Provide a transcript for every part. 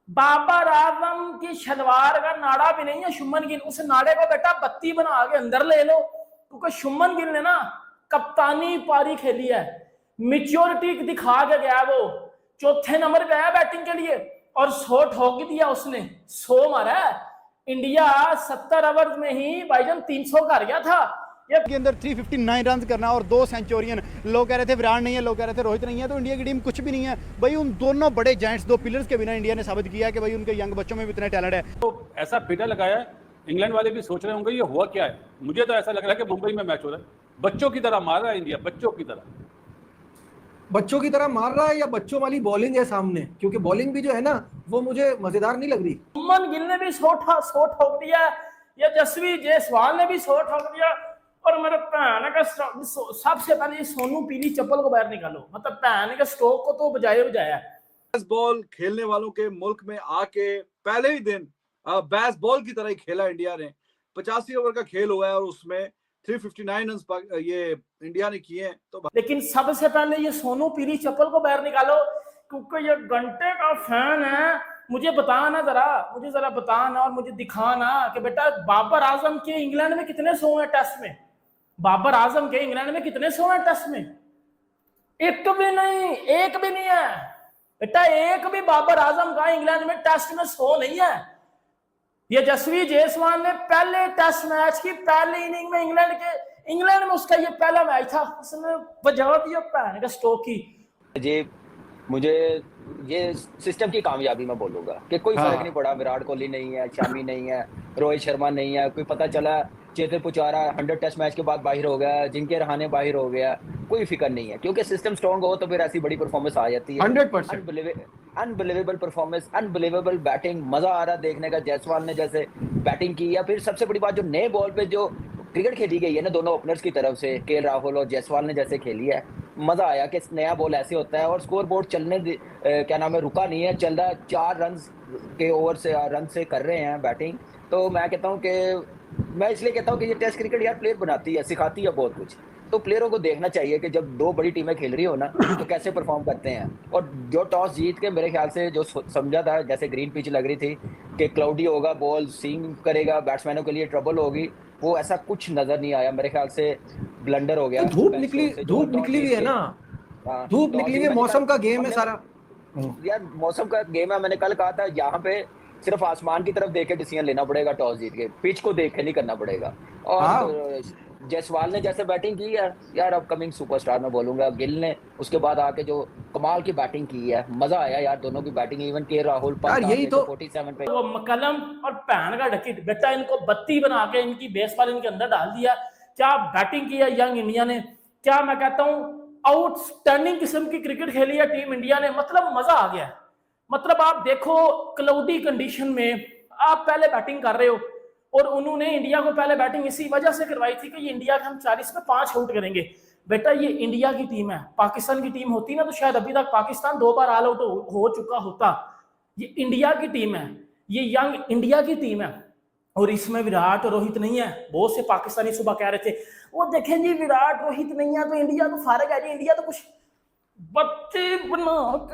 बाबर आजम की शलवार का नाड़ा भी नहीं है शुभमन गिल, उस नाड़े को बेटा बत्ती बना के अंदर ले लो, क्योंकि शुभमन गिल ने ना कप्तानी पारी खेली है, मिच्योरिटी दिखा के गया, वो चौथे नंबर पे आया बैटिंग के लिए और 100 ठोक दिया उसने, 100 मारा है। इंडिया 70 ओवर में ही भाईजान 300 कर गया था के अंदर 359 रन करना और 2 सेंचुरियन। लोग कह रहे थे विराट नहीं है, लोग कह रहे थे रोहित नहीं है, तो इंडिया की टीम कुछ भी नहीं है भाई। उन दोनों बड़े जायंट्स, 2 पिलर्स के बिना इंडिया ने साबित किया कि भाई उनके यंग बच्चों में भी इतना टैलेंट है। तो ऐसा फीडा लगाया है, इंग्लैंड वाले भी सोच रहे होंगे ये हुआ क्या है। मुझे तो ऐसा लग रहा है कि मुंबई में मैच हो रहा है, बच्चों की तरह मार रहा है इंडिया, बच्चों की तरह मार रहा है, या बच्चों वाली बॉलिंग है सामने, क्योंकि बॉलिंग भी जो है ना वो मुझे मजेदार नहीं लग रही। शुभमन गिल ने भी 100 ठोक दिया, या जसवी जायसवाल ने भी 100 ठोक दिया, और मेरे भैन का सबसे पहले सोनू पीली चप्पल को बाहर निकालो, मतलब भैन के स्ट्रोक को तो बजाया। बॉल खेलने वालों के मुल्क में आके पहले ही दिन बैस बॉल की तरह ही खेला इंडिया ने। 85 ओवर का खेल हुआ है और उसमें 359 रन ये इंडिया ने किए हैं। तो लेकिन सबसे पहले ये सोनू पीली चप्पल को बाहर निकालो, क्योंकि ये घंटे का फैन है। मुझे बताना जरा बताना और मुझे दिखाना कि बेटा बाबर आजम के इंग्लैंड में कितने 100 हैं टेस्ट में, बाबर आजम के इंग्लैंड में कितने 100 हैं टेस्ट में? एक भी नहीं है बेटा, एक भी बाबर आजम का इंग्लैंड में टेस्ट में 100 नहीं है। ये जसवी जायसवाल ने पहले टेस्ट मैच की पहली इनिंग में इंग्लैंड में उसका ये पहला मैच था, उसने बजा दिया पैन का स्ट्रोक की। जी मुझे ये सिस्टम की कामयाबी मैं बोलूंगा कि कोई फर्क नहीं पड़ा, विराट कोहली नहीं है, शमी नहीं है, रोहित शर्मा नहीं है, कोई पता चला चेतेश्वर पुजारा 100 टेस्ट मैच के बाद बाहर हो गया, जिनके रहाने बाहर हो गया, कोई फिक्र नहीं है, क्योंकि सिस्टम स्ट्रांग हो तो फिर ऐसी बड़ी परफॉर्मेंस आ जाती है। 100% अनबिलीवेबल परफॉर्मेंस, अनबिलीवेबल बैटिंग, मजा आ रहा देखने का। जायसवाल ने जैसे बैटिंग की, या फिर सबसे बड़ी बात जो नए बॉल पे जो क्रिकेट खेली गई है ना दोनों ओपनर्स की तरफ से, के राहुल और जायसवाल ने जैसे खेली है, मजा आया कि नया बॉल ऐसे होता है। और स्कोर बोर्ड चलने क्या नाम है, रुका नहीं है, चल रहा है। 4 रन के ओवर से रन से कर रहे हैं बैटिंग। तो मैं कहता हूँ कि मैं इसलिए कहता हूँ कि ये टेस्ट क्रिकेट यार प्लेयर बनाती है, सिखाती है बहुत कुछ। तो प्लेयरों को देखना चाहिए कि जब 2 बड़ी टीमें खेल रही हो ना तो कैसे परफॉर्म करते हैं। और जो टॉस जीत के मेरे ख्याल से जो समझा था, जैसे ग्रीन पिच लग रही थी कि क्लाउडी होगा, बॉल स्विंग करेगा, बैट्समैनों के लिए ट्रबल होगी, वो ऐसा कुछ नजर नहीं आया। मेरे ख्याल से ब्लंडर हो गया। तो धूप निकली हुई है ना, धूप निकली हुई है, मौसम का गेम है सारा यार, मौसम का गेम है। मैंने कल कहा था यहाँ पे सिर्फ आसमान की तरफ देख के डिसीजन लेना पड़ेगा, टॉस जीत के, पिच को देख के नहीं करना पड़ेगा। और जायसवाल ने जैसे बैटिंग की है यार, अपकमिंग सुपरस्टार मैं बोलूंगा, गिल ने उसके बाद आके जो कमाल की बैटिंग की है, मजा आया यार दोनों की बैटिंग। इवन के राहुल यही तो 47 पे वो मकलम और पैन का डकिट बेटा, इनको बत्ती बना के इनकी बेसबॉल इनके अंदर डाल दिया। क्या बैटिंग की है यंग इंडिया ने, क्या मैं कहता हूँ आउटस्टैंडिंग किस्म की क्रिकेट खेली है टीम इंडिया ने, मतलब मजा आ गया। मतलब आप देखो क्लाउडी कंडीशन में आप पहले बैटिंग कर रहे हो, और उन्होंने इंडिया को पहले बैटिंग इसी वजह से करवाई थी कि ये इंडिया के हम 40 पे 5 आउट करेंगे। बेटा ये इंडिया की टीम है, पाकिस्तान की टीम होती ना तो शायद अभी तक पाकिस्तान 2 बार ऑल आउट हो चुका होता। ये इंडिया की टीम है, ये यंग इंडिया की टीम है, और इसमें विराट और रोहित नहीं है। बहुत से पाकिस्तानी सुबह कह रहे थे वो देखें जी विराट रोहित नहीं है तो इंडिया तो फारग है जी, इंडिया तो कुछ बत्ती बना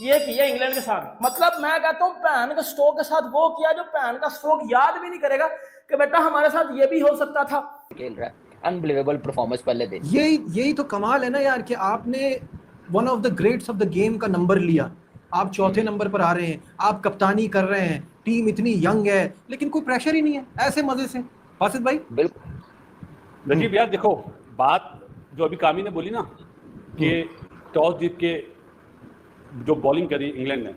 ये किया इंग्लैंड के साथ। मतलब मैं कहता हूँ पैन का स्ट्रोक के साथ वो किया जो पैन का स्ट्रोक याद भी नहीं करेगा कि बेटा हमारे साथ ये भी हो सकता था। खेल रहा है, अनबिलीवेबल परफॉर्मेंस पहले दिन। यही तो कमाल है ना यार, कि आपने one of the greats of the game का नंबर लिया, आप चौथे नंबर पर आ रहे हैं, आप कप्तानी कर रहे हैं, टीम इतनी यंग है, लेकिन कोई प्रेशर ही नहीं है, ऐसे मजे से। फासिद भाई बिल्कुल रजीब यार देखो, बात जो अभी कामी ने बोली ना कि टॉस जीत के जो बॉलिंग करी इंग्लैंड ने,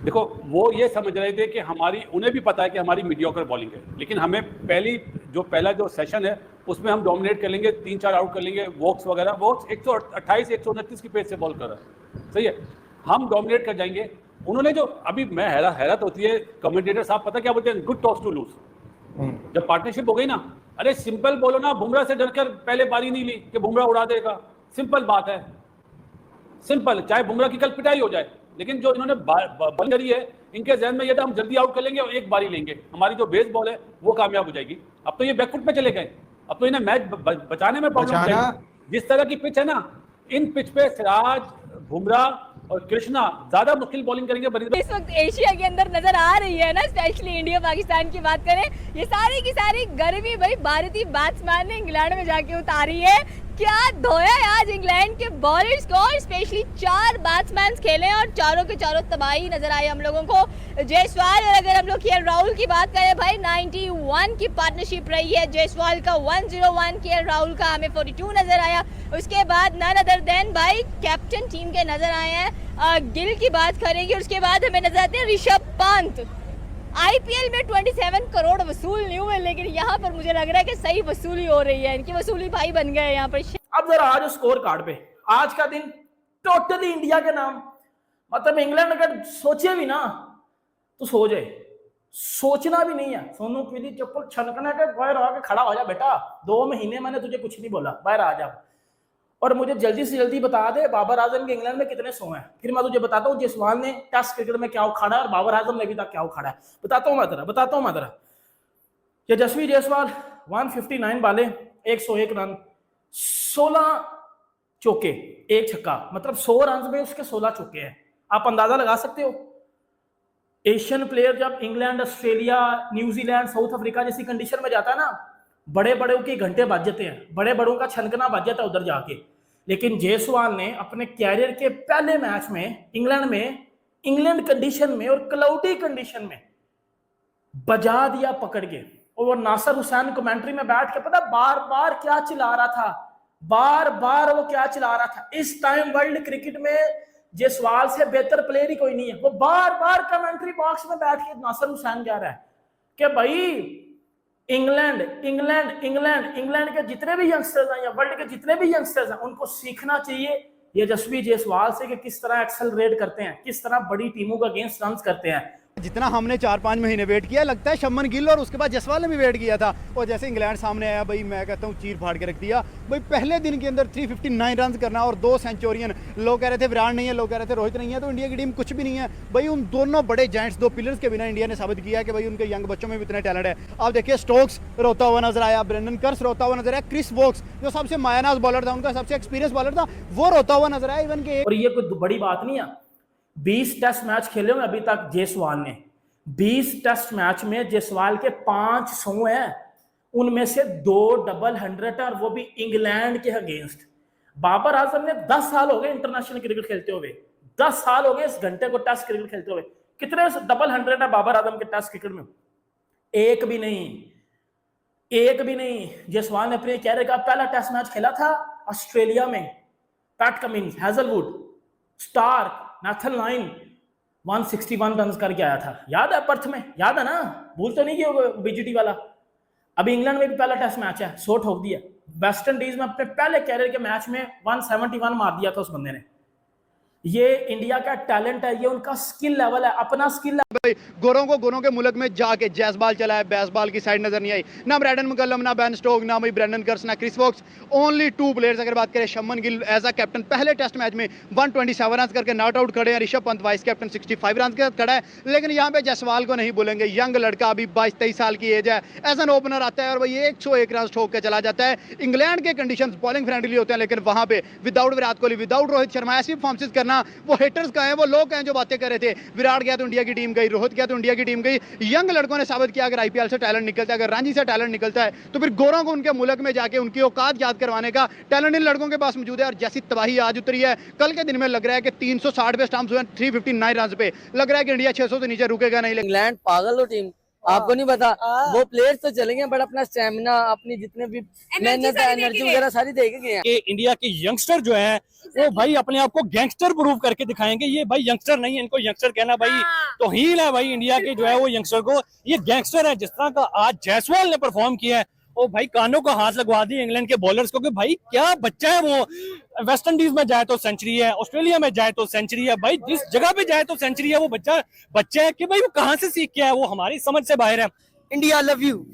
देखो वो ये समझ रहे थे कि हमारी, उन्हें भी पता है कि हमारी मीडियोकर बॉलिंग है, लेकिन हमें पहला जो सेशन है उसमें हम डोमिनेट कर लेंगे, 3-4 आउट कर लेंगे। वॉक्स वगैरह, वॉक्स 128 129 की पेस से बॉल कर रहा है, सही है, हम डोमिनेट कर जाएंगे। उन्होंने जो अभी मैं हैरत होती है, कमेंटेटर साहब पता क्या बोलते हैं, गुड टॉस टू लूज। जब पार्टनरशिप हो गई ना, अरे सिंपल बोलो ना, बुमराह से डरकर पहले बारी नहीं ली कि बुमराह उड़ा देगा, सिंपल बात है, सिंपल, चाहे बुमराह की कल पिटाई हो जाए। लेकिन जो इन्होंने बॉलिंग करी है, इनके जहन में ये था हम जल्दी आउट कर लेंगे और एक बारी लेंगे, हमारी जो बेस बॉल है वो कामयाब हो जाएगी। अब तो ये बैकफुट पे चले गए, अब तो इन्हें मैच बचाने में प्रॉब्लम है। जिस तरह की पिच है ना, इन पिच पे सिराज, बुमराह और कृष्णा ज्यादा मुश्किल बॉलिंग करेंगे बनी। इस वक्त एशिया के अंदर नजर आ रही है ना, स्पेशली इंडिया पाकिस्तान की बात करें, ये सारी की सारी गर्मी भाई भारतीय बैट्समैन ने इंग्लैंड में जाके उतारी है। क्या धोया है आज इंग्लैंड के बॉलर्स को, और स्पेशली 4 बैट्समैन खेले और चारों के चारों तबाही नजर आई हम लोगों को। जायसवाल, और अगर हम लोग केएल राहुल की बात करें भाई 91 की पार्टनरशिप रही है, जायसवाल का 101, केएल राहुल का हमें 42 नजर आया। उसके बाद नन अदर देन भाई कैप्टन टीम के नजर आए हैं। गिल की बात करेंगे, उसके बाद हमें नजर आते हैं ऋषभ पंत। आईपीएल में 27 करोड़ वसूल नहीं हुए, लेकिन यहाँ पर मुझे लग रहा है कि सही वसूली हो रही है, इनकी वसूली भाई बन गए यहाँ पर। अब जरा आज स्कोर कार्ड पे आज का दिन टोटली इंडिया के नाम, मतलब इंग्लैंड अगर सोचे भी ना तो सो जाए, सोचना भी नहीं है। सोनू पीली चप्पल छनकना के बाहर आके खड़ा हो जा बेटा, 2 महीने मैंने तुझे कुछ नहीं बोला, बाहर आ जा। और मुझे जल्दी से जल्दी बता दे बाबर आजम के इंग्लैंड में कितने सो हैं, फिर मैं तुझे बताता हूँ जायसवाल ने टेस्ट क्रिकेट में क्या उखाड़ा है और बाबर आजम ने अभी तक क्या उखाड़ा है। बताता हूँ मैं तेरा यशस्वी जायसवाल 159 बाले 101 रन 16 चौके 1 छक्का, मतलब 100 रन में उसके 16 चौके हैं। आप अंदाजा लगा सकते हो एशियन प्लेयर जब England, Australia, New Zealand, south Africa जैसी कंडीशन में जाता है ना, बड़े बड़ों के घंटे बज जाते हैं, बड़े बड़ों का छनकना बज जाता है उधर जाके। लेकिन जायसवाल ने अपने कैरियर के पहले मैच में इंग्लैंड कंडीशन में और क्लाउडी कंडीशन में बजा दिया पकड़ के। और वो नासिर हुसैन कमेंट्री में बैठ के पता बार बार क्या चिल्ला रहा था, बार बार वो क्या चिल्ला रहा था, इस टाइम वर्ल्ड क्रिकेट में जायसवाल से बेहतर प्लेयर ही कोई नहीं है। वो बार बार कमेंट्री बॉक्स में बैठ के नासिर हुसैन कह रहा है कि भाई इंग्लैंड के जितने भी यंगस्टर्स हैं या वर्ल्ड के जितने भी यंगस्टर्स हैं उनको सीखना चाहिए यशस्वी जायसवाल से कि किस तरह एक्सेलरेट करते हैं, किस तरह बड़ी टीमों का अगेंस्ट रन करते हैं। जितना हमने 4-5 महीने वेट किया, लगता है शमन गिल और उसके बाद जायसवाल ने भी वेट किया था। और जैसे इंग्लैंड सामने आया भाई, मैं कहता हूँ चीर फाड़ के रख दिया भाई। पहले दिन के अंदर 359 रन करना और 2 सेंचुरियन, लोग कह रहे थे विराट नहीं है, लोग कह रहे थे रोहित नहीं है, तो इंडिया की टीम कुछ भी नहीं है भाई। उन दोनों बड़े जायंट्स, 2 पिलर्स के बिना इंडिया ने साबित किया कि भाई उनके यंग बच्चों में भी इतना टैलेंट है। आप देखिए स्टोक्स रोता हुआ नजर आया, ब्रेंडन कर्स रोता हुआ नजर आया, क्रिस वोक्स जो सबसे मायानाज बॉलर था, उनका सबसे एक्सपीरियंस बॉलर था, वो रोता हुआ नजर आया। इवन के और ये कोई बड़ी बात नहीं है, 20 टेस्ट मैच खेले हुए अभी तक जायसवाल ने, 20 टेस्ट मैच में जायसवाल के 500 हैं, उनमें से 2 डबल 100 और वो भी इंग्लैंड के अगेंस्ट। बाबर आजम ने 10 साल हो गए इंटरनेशनल क्रिकेट खेलते हुए, 10 साल हो गए इस घंटे को टेस्ट क्रिकेट खेलते हुए। कितने डबल 100 है बाबर आजम के टेस्ट क्रिकेट में? एक भी नहीं। जायसवाल ने अपने कैरियर का पहला टेस्ट मैच खेला था ऑस्ट्रेलिया में, Pat Cummins, Hazlewood, Starc, Nathan Lyon 161 run करके आया था, याद है पर्थ में, याद है ना, भूल तो नहीं किया बीजीटी वाला। अभी इंग्लैंड में भी पहला टेस्ट मैच है, 100 ठोक दिया। वेस्ट इंडीज में अपने पहले कैरियर के मैच में 171 मार दिया था उस बंदे ने। ये इंडिया का टैलेंट है, ये उनका स्किल लेवल है, अपना स्किल है। भाई गोरों के मुल्क में जाके जैसबाल चला है, बेसबॉल की साइड नजर नहीं आई, ना ब्रैंडन मकलम, ना बेन स्टोक, ना भाई ब्रेंडन कर्स, ना क्रिस वोक्स। ओनली 2 प्लेयर्स अगर बात करें, शमन गिल एज अ कैप्टन पहले टेस्ट मैच में 127 रन करके नॉट आउट खड़े हैं, Rishabh Pant vice captain 65 run के खड़ा है। लेकिन यहाँ पे जायसवाल को नहीं बोलेंगे, यंग लड़का, अभी 22-23 साल की एज है, एज एन ओपनर आता है और भाई 101 रन ठोक के चला जाता है। इंग्लैंड के कंडीशंस बॉलिंग फ्रेंडली होते हैं, लेकिन वहां पे विदाउट विराट कोहली, विदाउट रोहित शर्मा ऐसी परफॉर्मेंस करना, वो हेटर्स का है, वो लोग हैं जो बातें कर रहे थे विराट गया तो इंडिया की टीम गई, रोहित गया तो इंडिया की टीम गई। यंग लड़कों ने साबित किया अगर आईपीएल से टैलेंट निकलता है, अगर रणजी से टैलेंट निकलता है, तो फिर गोरों को उनके मुल्क में जाके उनकी औकात याद करवाने का टैलेंट इन लड़कों के पास मौजूद है। और जैसी तबाही आज उतरी है, कल के दिन में लग रहा है कि 360 पे स्टंप्स हुए, 359 रन पे लग रहा है कि इंडिया 600 से नीचे रुकेगा नहीं। इंग्लैंड पागल हो टीम, आपको नहीं पता, वो प्लेयर्स तो चलेंगे बट अपना स्टेमिना, अपनी जितने भी मेहनत है, एनर्जी वगैरह सारी देके गए हैं। इंडिया के यंगस्टर जो है वो भाई अपने आप को गैंगस्टर प्रूव करके दिखाएंगे। ये भाई यंगस्टर नहीं है, इनको यंगस्टर कहना भाई तो हील है भाई इंडिया के जो है वो यंगस्टर को, ये गैंगस्टर है। जिस तरह का आज जायसवाल ने परफॉर्म किया है, वो भाई कानों का हाथ लगवा दिए इंग्लैंड के बॉलर्स को कि भाई क्या बच्चा है वो। वेस्ट इंडीज में जाए तो सेंचुरी है, ऑस्ट्रेलिया में जाए तो सेंचुरी है, भाई जिस जगह पे जाए तो सेंचुरी है। वो बच्चा है कि भाई वो कहाँ से सीख के है, वो हमारी समझ से बाहर है। India love you,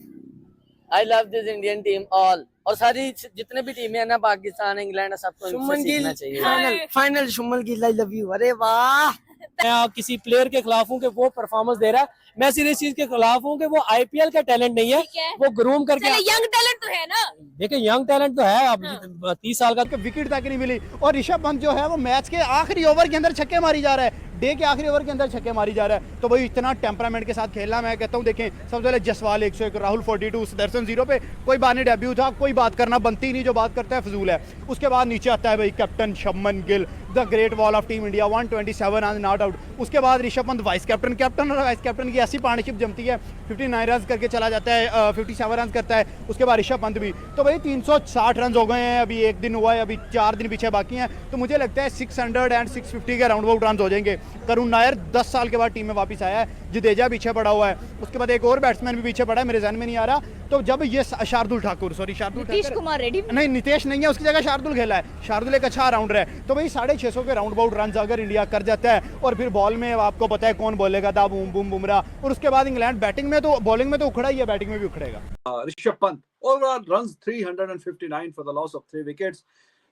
I love this Indian team all. और सारी जितने भी टीमें हैं ना, पाकिस्तान, इंग्लैंड, सबको इनसे सीखना चाहिए। Final शुमन Gill, I love you. अरे वाह, मैं किसी प्लेयर के खिलाफ हूँ कि वो परफॉर्मेंस दे रहा है, मैं सिर्फ इस चीज के खिलाफ हूँ कि वो आईपीएल का टैलेंट नहीं है, ठीक है। वो ग्रूम करके यंग टैलेंट तो है ना। देखिए यंग टैलेंट तो है, अब 30 साल का विकेट तक नहीं मिली और ऋषभ पंत जो है वो मैच के आखिरी ओवर के अंदर छक्के मारी जा रहा है, डे के आखिरी ओवर के अंदर छक्के मारी जा रहा है। तो भाई इतना टेम्परामेंट के साथ खेलना, मैं कहता हूँ देखें सबसे पहले जसवाल 101, राहुल 42, सुदर्शन 0 पे कोई बात नहीं, डेब्यू था, कोई बात करना बनती नहीं, जो बात करता है फजूल है। उसके बाद नीचे आता है भाई captain Shubman Gill, the great wall of team India, 127 run not out. उसके बाद Rishabh Pant vice captain, captain और वाइस कैप्टन की ऐसी पार्टनरशिप जमती है, 59 रन करके चला जाता है, 57 रन करता है उसके बाद ऋषभ पंत भी। तो भाई 360 रन हो गए हैं, अभी एक दिन हुआ है, अभी 4 दिन पीछे बाकी हैं, तो मुझे लगता है 600 एंड 650 के राउंड अबाउट रन हो जाएंगे। करुण नायर 10 साल के बाद टीम में वापस आया है, जडेजा पीछे पड़ा हुआ है, उसके बाद एक और बैट्समैन भी पीछे पड़ा है, मेरे जहन में नहीं आ रहा। तो जब ये शार्दुल ठाकुर, सॉरी शार्दुल नीतीश कुमार रेड्डी, नहीं नितेश नहीं है, उसकी जगह शार्दुल खेला है, शार्दुल एक अच्छा राउंडर है। तो भाई 650 के राउंड अबाउट रन अगर इंडिया कर जाता है, और फिर बॉल में आपको पता है कौन बोलेगा था, बूम बूम बुमराह, और उसके बाद इंग्लैंड बैटिंग में तो, बॉलिंग में तो उखड़ा ही है, बैटिंग में भी उखड़ेगा। Rishabh Pant overall runs 359 for the loss of 3 wickets.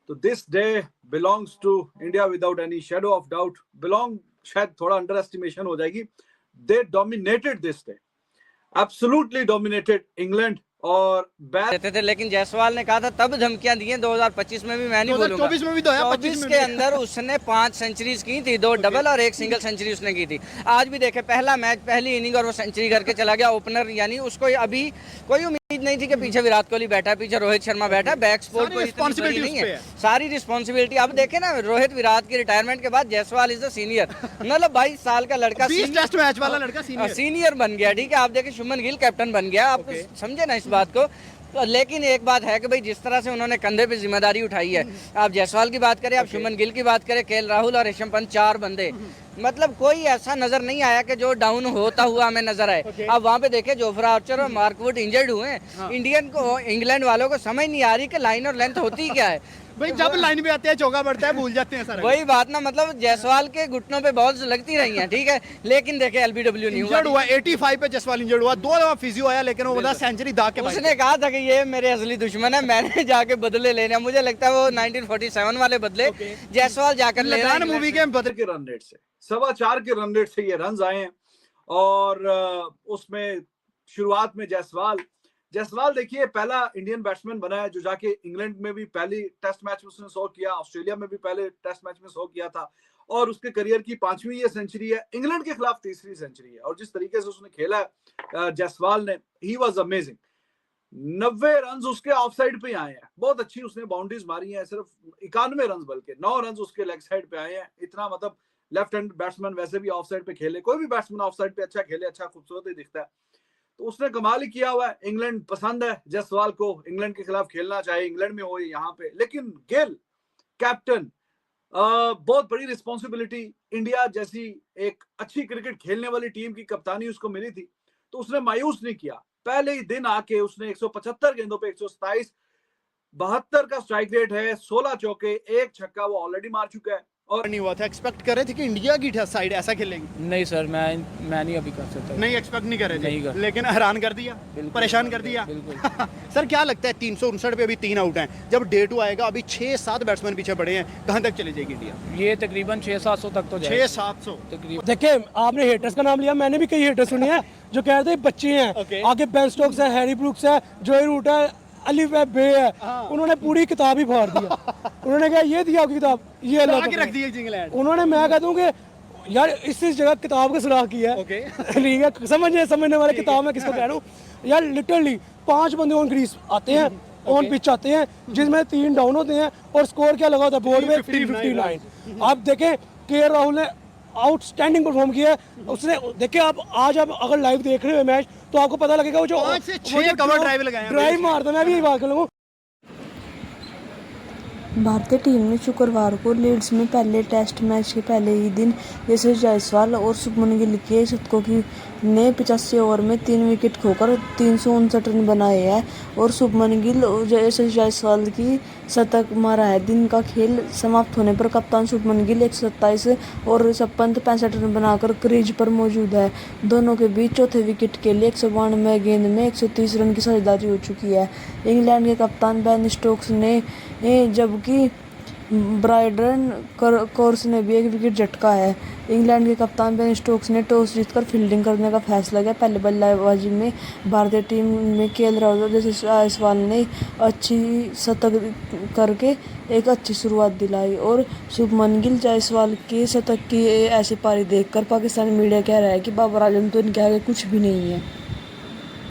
So this day belongs to India without any shadow of doubt. शायद थोड़ा अंडर एस्टिमेशन हो जाएगी। They dominated this day, absolutely dominated England और देते थे, लेकिन जायसवाल ने कहा था तब धमकियां दी हैं, 2025 में भी मैं नहीं बोलूंगा, 2024 में भी तो है, 24 के अंदर उसने 5 सेंचुरीज की थी, 2 डबल और 1 सिंगल सेंचुरी उसने की थी। आज भी देखे पहला मैच, पहली इनिंग और वो सेंचुरी करके चला गया ओपनर, यानी उसको अभी कोई उम्मीद नहीं थी कि पीछे विराट कोहली बैठा है, पीछे रोहित शर्मा बैठा है, बैक स्पोर्ट कोई रिस्पॉन्सिबिलिटी नहीं है, सारी रिस्पॉन्सिबिलिटी। अब देखे ना रोहित विराट की रिटायरमेंट के बाद जायसवाल इज द सीनियर, मतलब 22 साल का लड़का, 20 टेस्ट मैच वाला लड़का सीनियर बन गया, ठीक है। आप देखें शुभमन गिल कैप्टन बन गया, आप समझे ना इस बात को। तो लेकिन एक बात है कि भाई जिस तरह से उन्होंने कंधे पे जिम्मेदारी उठाई है, आप जायसवाल की बात करें, आप शुभमन गिल की बात करें, केएल राहुल और ऋषभ पंत, 4 बंदे, मतलब कोई ऐसा नजर नहीं आया कि जो डाउन होता हुआ हमें नजर आए। अब वहाँ पे देखे जोफ्रा आर्चर और मार्क वुड इंजर्ड हुए हैं, इंडियन को, इंग्लैंड वालों को समझ नहीं आ रही कि लाइन और लेंथ होती क्या है। भाई जब लाइन पे आते हैं चौका बढ़ता है, भूल जाते हैं सारा। वही बात ना, मतलब जायसवाल के घुटनों पे बॉल्स लगती रही हैं, ठीक है, लेकिन देखे एलबीडब्ल्यू नहीं हुआ, 85 पे जायसवाल इंजर्ड हुआ, 2 दफा फिजियो आया, लेकिन वो बंदा सेंचुरी दाग के उसने कहा था कि ये मेरे असली दुश्मन है, मैंने जाके बदले लेने, मुझे लगता है वो 1947 वाले बदले जायसवाल जाकर ले रहा है मूवी के बदल के रन रेट से, 4.25 के रन रेट से ये रन आए हैं। और उसमें शुरुआत में जायसवाल देखिए पहला इंडियन बैट्समैन बना है जो जाके इंग्लैंड में भी पहली टेस्ट मैच में उसने 100 किया, ऑस्ट्रेलिया में भी पहले टेस्ट मैच में 100 किया था, और उसके करियर की 5वीं ये सेंचुरी है, इंग्लैंड के खिलाफ 3री सेंचुरी है। और जिस तरीके से उसने खेला है जायसवाल ने, ही वाज अमेजिंग। 90 रन उसके ऑफ साइड पे आए हैं, बहुत अच्छी उसने बाउंड्रीज मारी हैं, सिर्फ 91 रन बल्कि 9 रन उसके लेग साइड पे आए हैं। इतना मतलब लेफ्ट हैंड बैट्समैन वैसे भी ऑफ साइड पे खेले, कोई भी बैट्समैन ऑफ साइड पे अच्छा खेले, अच्छा खूबसूरत ही दिखता है, तो उसने कमाल ही किया हुआ है। इंग्लैंड पसंद है जायसवाल को, इंग्लैंड के खिलाफ खेलना चाहे इंग्लैंड में हो यहाँ पे, लेकिन गिल कैप्टन, बहुत बड़ी रिस्पॉन्सिबिलिटी, इंडिया जैसी एक अच्छी क्रिकेट खेलने वाली टीम की कप्तानी उसको मिली थी, तो उसने मायूस नहीं किया। पहले ही दिन आके उसने 175 गेंदों पे 127, 72 का स्ट्राइक रेट है, 16 चौके, 1 छक्का वो ऑलरेडी मार चुका है। और नहीं हुआ था, एक्सपेक्ट कर रहे थे कि इंडिया की साइड ऐसा खेलेंगे? नहीं सर, मैं नहीं अभी कर सकता, नहीं एक्सपेक्ट नहीं कर रहे थे, लेकिन हैरान कर दिया, परेशान कर दिया। सर क्या लगता है 359 पे अभी 3 आउट हैं, जब डे 2 आएगा, अभी 6-7 बैट्समैन पीछे पड़े हैं, कहां तक चले जाएगी इंडिया? ये तकरीबन 600-700 तक तो जाएगा, 600-700 तकरीबन। देखिए आपने हेटर्स का नाम लिया, मैंने भी कई हेटर्स सुने हैं जो कह रहे थे बच्चे हैं, आगे बेन स्टोक्स है, हैरी ब्रूक्स है, जोई रूट है, अली बे है, उन्होंने पूरी किताब ही फाड़ दिया। उन्होंने कहा ये दिया आपकी किताब, ये अल्लाह रख दी इंग्लैंड। उन्होंने, मैं कहता हूँ कि यार इस जगह किताब का सुराख किया है, ठीक है, समझने वाले किताब में किसको कह रहा हूँ यार। लिटरली 5 बंदे ऑन क्रीज आते हैं, ऑन पिच आते हैं, जिसमें 3 डाउन होते हैं, और स्कोर क्या लगा होता है बोर्ड में 359। आप देखें केएल राहुल ने आउटस्टैंडिंग परफॉर्म किया है उसने। देखिए आप आज आप अगर लाइव देख रहे हो मैच तो आपको पता लगेगा वो जो 5 से 6 कवर ड्राइव लगाए, ड्राइव मारता, मैं भी यही बात करूँगा। भारतीय टीम ने शुक्रवार को लीड्स में पहले टेस्ट मैच के पहले ही दिन यशस्वी जायसवाल और शुभमन गिल के शतकों की ने 85 ओवर में 3 विकेट खोकर 359 रन बनाए हैं और शुभमन गिल और यशस्वी जायसवाल की शतक मारा है। दिन का खेल समाप्त होने पर कप्तान शुभमन गिल 127 और ऋषभ पंत 65 रन बनाकर क्रीज पर मौजूद है। दोनों के बीच चौथे विकेट के लिए 192 गेंद में 130 रन की साझेदारी हो चुकी है। इंग्लैंड के कप्तान बेन स्टोक्स ने जबकि ब्राइडन कोर्स ने भी एक विकेट झटका है। इंग्लैंड के कप्तान बेन स्टोक्स ने टॉस जीतकर फील्डिंग करने का फैसला किया। पहले बल्लेबाजी में भारतीय टीम में केएल राहुल और यशस्वी जायसवाल ने अच्छी शतक करके एक अच्छी शुरुआत दिलाई और शुभमन गिल जायसवाल के शतक की ऐसी पारी देखकर पाकिस्तानी मीडिया कह रहा है कि बाबर आजम तो इनके आगे कुछ भी नहीं है।